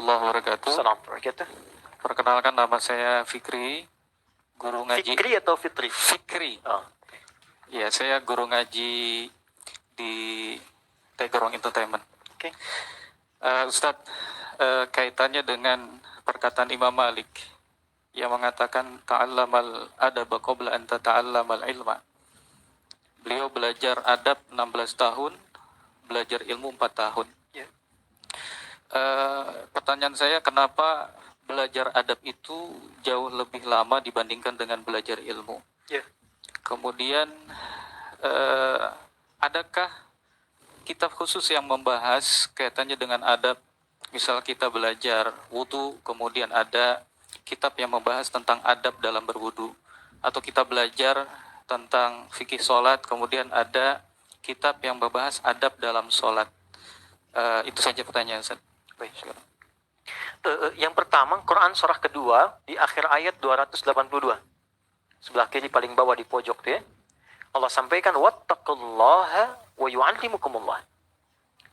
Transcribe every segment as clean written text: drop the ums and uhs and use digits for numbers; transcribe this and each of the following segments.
warahmatullahi wabarakatuh. Assalamualaikum. Perkenalkan, nama saya Fikri, guru ngaji. Fikri atau Fitri? Fikri. Oh. Ya, saya guru ngaji di Tegerong Entertainment. Oke. Ustadz, kaitannya dengan perkataan Imam Malik yang mengatakan ta'allamal adaba qabla an tata'allamal ilma. Beliau belajar adab 16 tahun, belajar ilmu 4 tahun. Ya. Pertanyaan saya, kenapa belajar adab itu jauh lebih lama dibandingkan dengan belajar ilmu? Ya. Kemudian adakah kitab khusus yang membahas kaitannya dengan adab? Misal kita belajar wudu, kemudian ada kitab yang membahas tentang adab dalam berwudu, atau kita belajar tentang fikih sholat, kemudian ada kitab yang membahas adab dalam sholat. Itu saja pertanyaan Ustaz. Baik. Yang pertama, Quran surah kedua di akhir ayat 282. Sebelah kiri paling bawah di pojok tuh ya. Allah sampaikan wattaqullaha wa yu'allimukumullah.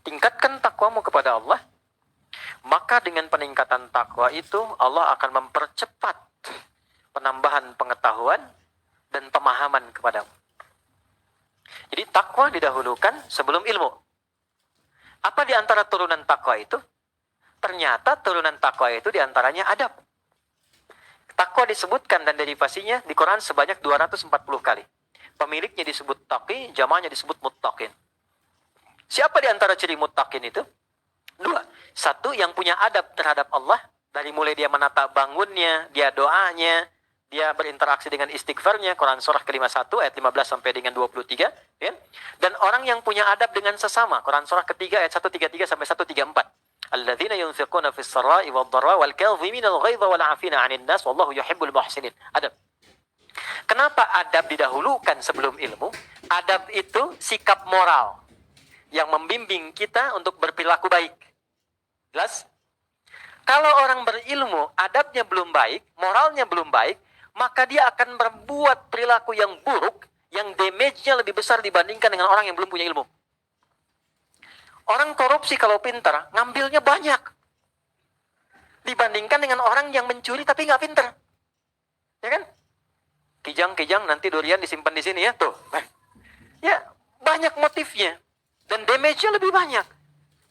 Tingkatkan takwamu kepada Allah, maka dengan peningkatan takwa itu Allah akan mempercepat penambahan pengetahuan dan pemahaman kepadamu. Jadi takwa didahulukan sebelum ilmu. Apa di antara turunan takwa itu? Ternyata turunan takwa itu diantaranya adab. Takwa disebutkan dan derivasinya di Quran sebanyak 240 kali. Pemiliknya disebut taqi, jamaahnya disebut muttaqin. Siapa di antara ciri muttaqin itu? Dua. Satu, yang punya adab terhadap Allah. Dari mulai dia menata bangunnya, dia doanya, dia berinteraksi dengan istighfarnya. Quran surah ke-51 ayat 15 sampai dengan 23. Ya. Dan orang yang punya adab dengan sesama. Quran surah ketiga ayat 133 sampai 134. Alladzina yunfiquna fis sarai wad dharra wal kadhimina al ghaidha wal 'afina 'anil nas wallahu yuhibbul muhsinin. Adab. Kenapa adab didahulukan sebelum ilmu? Adab itu sikap moral yang membimbing kita untuk berperilaku baik. Jelas? Kalau orang berilmu, adabnya belum baik, moralnya belum baik, maka dia akan berbuat perilaku yang buruk, yang damage-nya lebih besar dibandingkan dengan orang yang belum punya ilmu. Orang korupsi kalau pintar, ngambilnya banyak. Dibandingkan dengan orang yang mencuri tapi nggak pintar. Ya kan? Kijang-kijang nanti durian disimpan di sini ya, tuh. Ya, banyak motifnya. Dan damage-nya lebih banyak.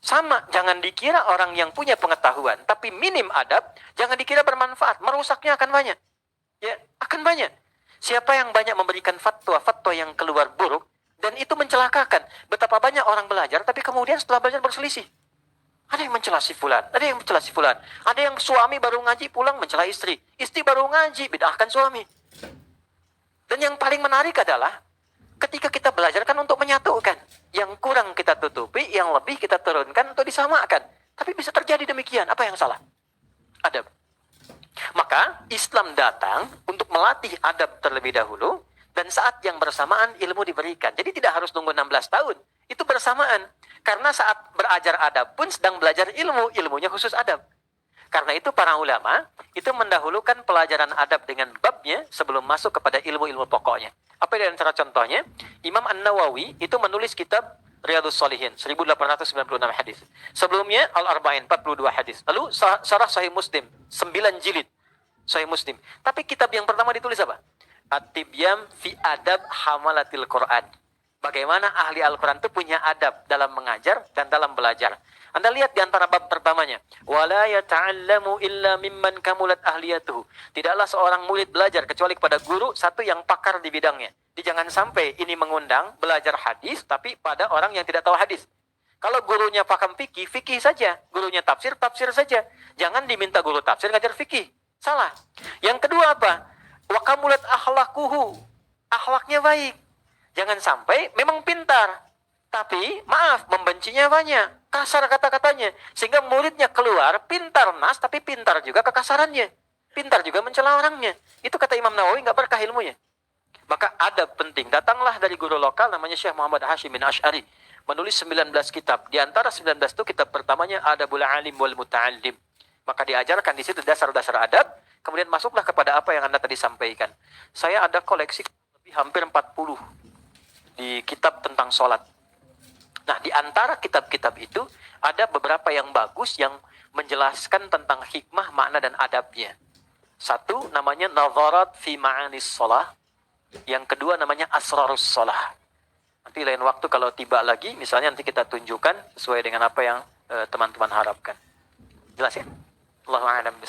Sama, jangan dikira orang yang punya pengetahuan, tapi minim adab, jangan dikira bermanfaat. Merusaknya akan banyak. Ya, akan banyak. Siapa yang banyak memberikan fatwa yang keluar buruk, dan itu mencelakakan. Betapa banyak orang belajar, tapi kemudian setelah belajar berselisih. Ada yang mencela si fulan, ada yang mencela si fulan. Ada yang suami baru ngaji pulang mencela istri. Istri baru ngaji, bid'ahkan suami. Dan yang paling menarik adalah, ketika kita belajar kan untuk menyatukan. Yang kurang kita tutupi, yang lebih kita turunkan untuk disamakan. Tapi bisa terjadi demikian. Apa yang salah? Adab. Maka Islam datang untuk melatih adab terlebih dahulu. Dan saat yang bersamaan ilmu diberikan. Jadi tidak harus tunggu 16 tahun. Itu bersamaan. Karena saat berajar adab pun sedang belajar ilmu. Ilmunya khusus adab. Karena itu para ulama itu mendahulukan pelajaran adab dengan babnya sebelum masuk kepada ilmu-ilmu pokoknya. Apa di antara contohnya? Imam An-Nawawi itu menulis kitab Riyadhus Shalihin 1896 hadis. Sebelumnya Al-Arba'in 42 hadis. Lalu Syarah Sahih Muslim 9 jilid Sahih Muslim. Tapi kitab yang pertama ditulis apa? At-Tibyan fi Adab Hamalatil Quran. Bagaimana ahli Al-Quran itu punya adab dalam mengajar dan dalam belajar. Anda lihat di antara bab pertamanya. Wala yata'allamu illa mimman kamulat ahliyatuhu. Tidaklah seorang murid belajar kecuali kepada guru satu yang pakar di bidangnya. Jangan sampai ini mengundang belajar hadis tapi pada orang yang tidak tahu hadis. Kalau gurunya paham fikih, fikih saja. Gurunya tafsir, tafsir saja. Jangan diminta guru tafsir ngajar fikih. Salah. Yang kedua apa? Wa kamulat akhlaquhu. Akhlaknya baik. Jangan sampai memang pintar, tapi maaf, membencinya banyak. Kasar kata-katanya. Sehingga muridnya keluar, pintar nas, tapi pintar juga kekasarannya. Pintar juga mencela orangnya. Itu kata Imam Nawawi, nggak berkah ilmunya. Maka adab penting. Datanglah dari guru lokal, namanya Syekh Muhammad Hashim bin Ash'ari. Menulis 19 kitab. Di antara 19 itu kitab pertamanya Adabul Alim wal Muta'allim. Maka diajarkan di situ dasar-dasar adab. Kemudian masuklah kepada apa yang Anda tadi sampaikan. Saya ada koleksi lebih hampir 40 di kitab tentang sholat. Nah, di antara kitab-kitab itu ada beberapa yang bagus yang menjelaskan tentang hikmah, makna, dan adabnya. Satu namanya Nadharat fi Ma'anis Shalah. Yang kedua namanya Asrarus Shalah. Nanti lain waktu kalau tiba lagi, misalnya nanti kita tunjukkan sesuai dengan apa yang teman-teman harapkan. Jelas ya? Allahu a'lam bishawab.